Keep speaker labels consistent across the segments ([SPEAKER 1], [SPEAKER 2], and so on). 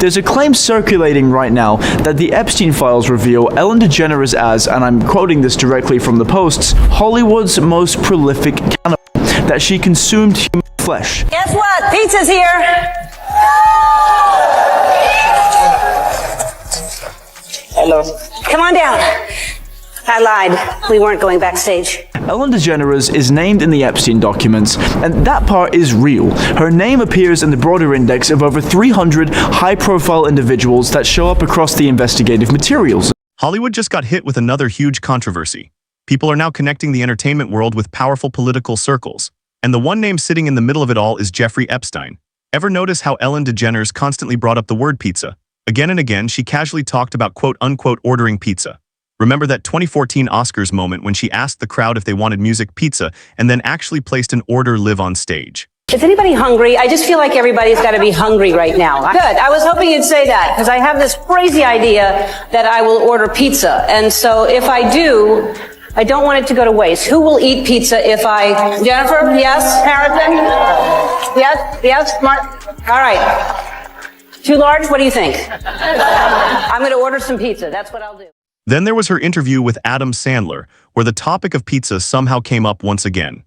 [SPEAKER 1] There's a claim circulating right now that the Epstein files reveal Ellen DeGeneres as, and I'm quoting this directly from the posts, Hollywood's most prolific cannibal, that she consumed human flesh.
[SPEAKER 2] Guess what? Pizza's here.
[SPEAKER 3] Hello.
[SPEAKER 2] Come on down. I lied. We weren't going backstage.
[SPEAKER 1] Ellen DeGeneres is named in the Epstein documents, and that part is real. Her name appears in the broader index of over 300 high-profile individuals that show up across the investigative materials.
[SPEAKER 4] Hollywood just got hit with another huge controversy. People are now connecting the entertainment world with powerful political circles. And the one name sitting in the middle of it all is Jeffrey Epstein. Ever notice how Ellen DeGeneres constantly brought up the word pizza? Again and again, she casually talked about quote-unquote ordering pizza. Remember that 2014 Oscars moment when she asked the crowd if they wanted music pizza and then actually placed an order live on stage?
[SPEAKER 2] Is anybody hungry? I just feel like everybody's got to be hungry right now. Good. I was hoping you'd say that because I have this crazy idea that I will order pizza. And so if I do, I don't want it to go to waste. Who will eat pizza if I... Jennifer? Yes? Harrison? Yes? Yes? Mark? All right. Too large? What do you think? I'm going to order some pizza. That's what I'll do.
[SPEAKER 4] Then there was her interview with Adam Sandler, where the topic of pizza somehow came up once again.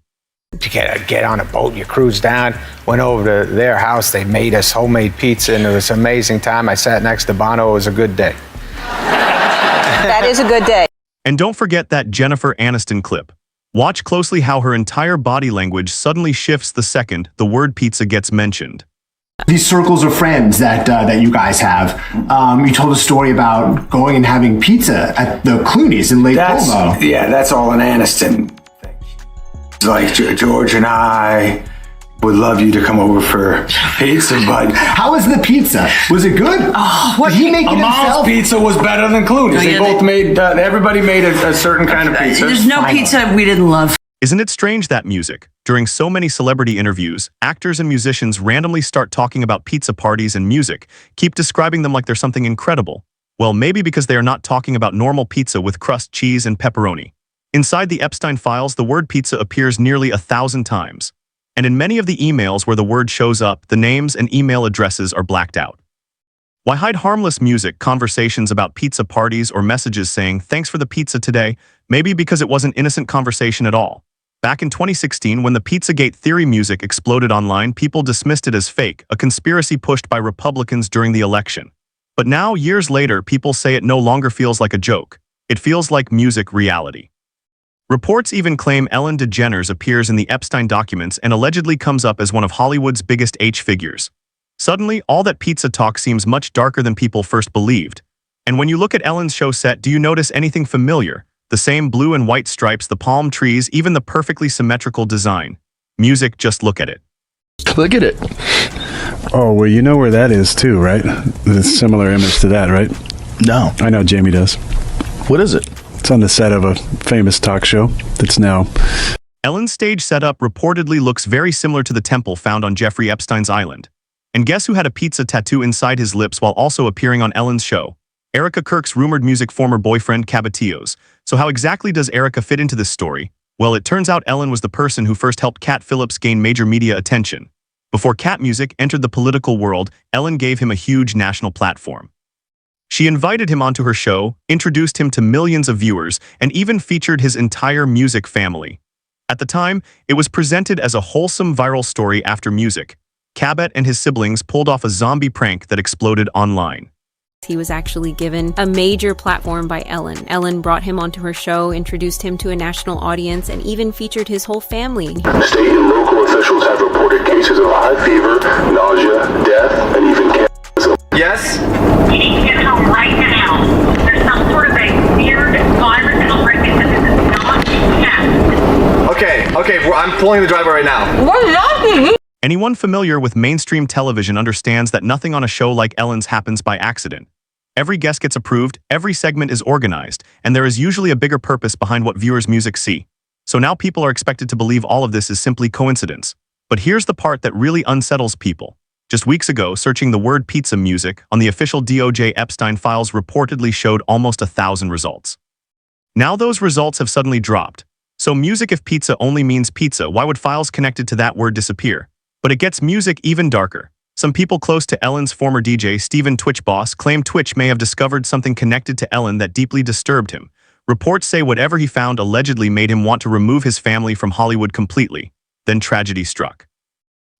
[SPEAKER 5] You get on a boat, you cruise down, went over to their house, they made us homemade pizza, and it was an amazing time. I sat next to Bono, it was a good day.
[SPEAKER 2] That is a good day.
[SPEAKER 4] And don't forget that Jennifer Aniston clip. Watch closely how her entire body language suddenly shifts the second the word pizza gets mentioned.
[SPEAKER 6] These circles of friends that you guys have, you told a story about going and having pizza at the Clooney's in Lake Como.
[SPEAKER 7] Yeah, that's all an Aniston thing. Like George and I would love you to come over for pizza, but
[SPEAKER 6] how was the pizza? Was it good?
[SPEAKER 7] Did
[SPEAKER 6] he make it himself?
[SPEAKER 7] Amal's pizza was better than Clooney's. They both made. Everybody made a certain kind of pizza.
[SPEAKER 3] There's no pizza we didn't love.
[SPEAKER 4] Isn't it strange that music, during so many celebrity interviews, actors and musicians randomly start talking about pizza parties and music, keep describing them like they're something incredible? Well, maybe because they are not talking about normal pizza with crust, cheese, and pepperoni. Inside the Epstein files, the word pizza appears nearly 1,000 times. And in many of the emails where the word shows up, the names and email addresses are blacked out. Why hide harmless music, conversations about pizza parties, or messages saying, "Thanks for the pizza today"? Maybe because it wasn't innocent conversation at all. Back in 2016, when the Pizzagate theory music exploded online, people dismissed it as fake, a conspiracy pushed by Republicans during the election. But now, years later, people say it no longer feels like a joke. It feels like music reality. Reports even claim Ellen DeGeneres appears in the Epstein documents and allegedly comes up as one of Hollywood's biggest H figures. Suddenly, all that pizza talk seems much darker than people first believed. And when you look at Ellen's show set, do you notice anything familiar? The same blue and white stripes, the palm trees, even the perfectly symmetrical design. Music, just look at it.
[SPEAKER 8] Look at it. Oh, well, you know where that is too, right? The similar image to that, right?
[SPEAKER 9] No.
[SPEAKER 8] I know Jamie does.
[SPEAKER 9] What is it?
[SPEAKER 8] It's on the set of a famous talk show that's now...
[SPEAKER 4] Ellen's stage setup reportedly looks very similar to the temple found on Jeffrey Epstein's island. And guess who had a pizza tattoo inside his lips while also appearing on Ellen's show? Erika Kirk's rumored music former boyfriend, Cabatillos. So how exactly does Erika fit into this story? Well, it turns out Ellen was the person who first helped Cat Phillips gain major media attention. Before Cat music entered the political world, Ellen gave him a huge national platform. She invited him onto her show, introduced him to millions of viewers, and even featured his entire music family. At the time, it was presented as a wholesome viral story after music. Cabot and his siblings pulled off a zombie prank that exploded online.
[SPEAKER 10] He was actually given a major platform by Ellen. Ellen brought him onto her show, introduced him to a national audience, and even featured his whole family.
[SPEAKER 11] State and local officials have reported cases of high fever, nausea, death, and even cancer.
[SPEAKER 12] Yes?
[SPEAKER 13] You need to get home right now. There's some sort of a weird virus outbreak because this is not test.
[SPEAKER 12] Okay, I'm pulling the driveway right now.
[SPEAKER 13] What is that?
[SPEAKER 4] Anyone familiar with mainstream television understands that nothing on a show like Ellen's happens by accident. Every guest gets approved, every segment is organized, and there is usually a bigger purpose behind what viewers' music see. So now people are expected to believe all of this is simply coincidence. But here's the part that really unsettles people. Just weeks ago, searching the word pizza music on the official DOJ Epstein files reportedly showed almost 1,000 results. Now those results have suddenly dropped. So music, if pizza only means pizza, why would files connected to that word disappear? But it gets music even darker. Some people close to Ellen's former DJ, Steven Twitch boss, claim Twitch may have discovered something connected to Ellen that deeply disturbed him. Reports say whatever he found allegedly made him want to remove his family from Hollywood completely. Then tragedy struck.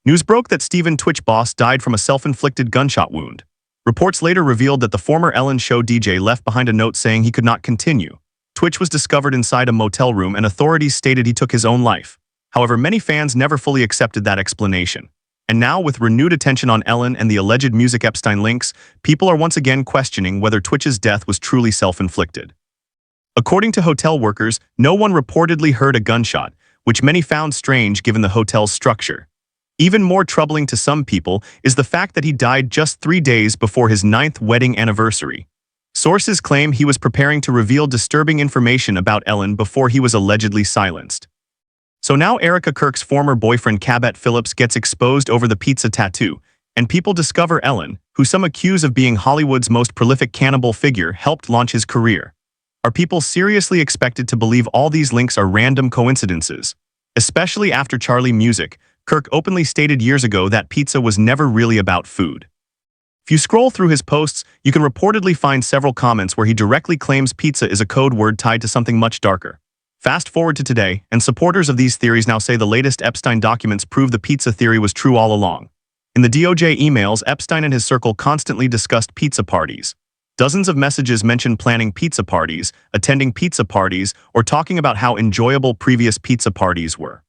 [SPEAKER 4] News broke that Steven Twitch boss died from a self-inflicted gunshot wound. Reports later revealed that the former Ellen show DJ left behind a note saying he could not continue. Twitch was discovered inside a motel room and authorities stated he took his own life. However, many fans never fully accepted that explanation. And now, with renewed attention on Ellen and the alleged music Epstein links, people are once again questioning whether Twitch's death was truly self-inflicted. According to hotel workers, no one reportedly heard a gunshot, which many found strange given the hotel's structure. Even more troubling to some people is the fact that he died just 3 days before his 9th wedding anniversary. Sources claim he was preparing to reveal disturbing information about Ellen before he was allegedly silenced. So now Erika Kirk's former boyfriend Cabot Phillips gets exposed over the pizza tattoo, and people discover Ellen, who some accuse of being Hollywood's most prolific cannibal figure, helped launch his career. Are people seriously expected to believe all these links are random coincidences? Especially after Charlie Music, Kirk openly stated years ago that pizza was never really about food. If you scroll through his posts, you can reportedly find several comments where he directly claims pizza is a code word tied to something much darker. Fast forward to today, and supporters of these theories now say the latest Epstein documents prove the pizza theory was true all along. In the DOJ emails, Epstein and his circle constantly discussed pizza parties. Dozens of messages mention planning pizza parties, attending pizza parties, or talking about how enjoyable previous pizza parties were.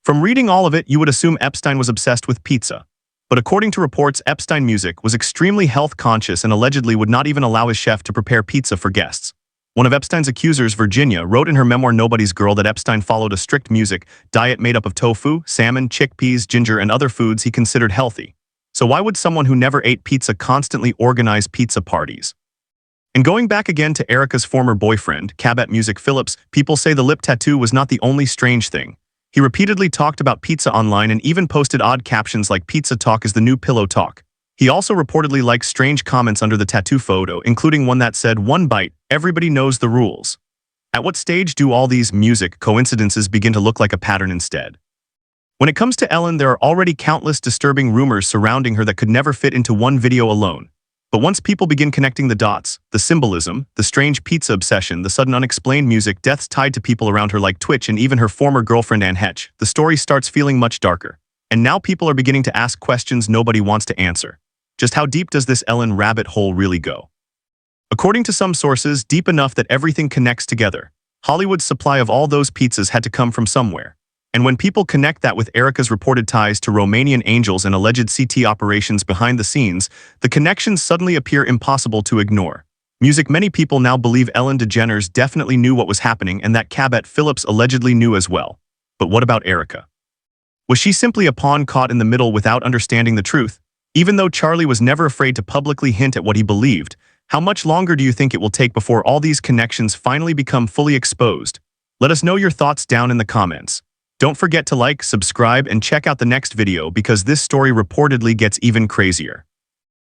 [SPEAKER 4] From reading all of it, you would assume Epstein was obsessed with pizza. But according to reports, Epstein Music was extremely health-conscious and allegedly would not even allow his chef to prepare pizza for guests. One of Epstein's accusers, Virginia, wrote in her memoir Nobody's Girl that Epstein followed a strict music diet made up of tofu, salmon, chickpeas, ginger, and other foods he considered healthy. So why would someone who never ate pizza constantly organize pizza parties? And going back again to Erika's former boyfriend, Cabot Music Phillips, people say the lip tattoo was not the only strange thing. He repeatedly talked about pizza online and even posted odd captions like "Pizza talk is the new pillow talk." He also reportedly liked strange comments under the tattoo photo, including one that said, "One bite, everybody knows the rules." At what stage do all these music coincidences begin to look like a pattern instead? When it comes to Ellen, there are already countless disturbing rumors surrounding her that could never fit into one video alone. But once people begin connecting the dots, the symbolism, the strange pizza obsession, the sudden unexplained music deaths tied to people around her like Twitch and even her former girlfriend Anne Hetch, the story starts feeling much darker. And now people are beginning to ask questions nobody wants to answer. Just how deep does this Ellen rabbit hole really go? According to some sources, deep enough that everything connects together. Hollywood's supply of all those pizzas had to come from somewhere. And when people connect that with Erika's reported ties to Romanian angels and alleged CT operations behind the scenes, the connections suddenly appear impossible to ignore. Music many people now believe Ellen DeGeneres definitely knew what was happening and that Cabot Phillips allegedly knew as well. But what about Erika? Was she simply a pawn caught in the middle without understanding the truth? Even though Charlie was never afraid to publicly hint at what he believed, how much longer do you think it will take before all these connections finally become fully exposed? Let us know your thoughts down in the comments. Don't forget to like, subscribe, and check out the next video because this story reportedly gets even crazier.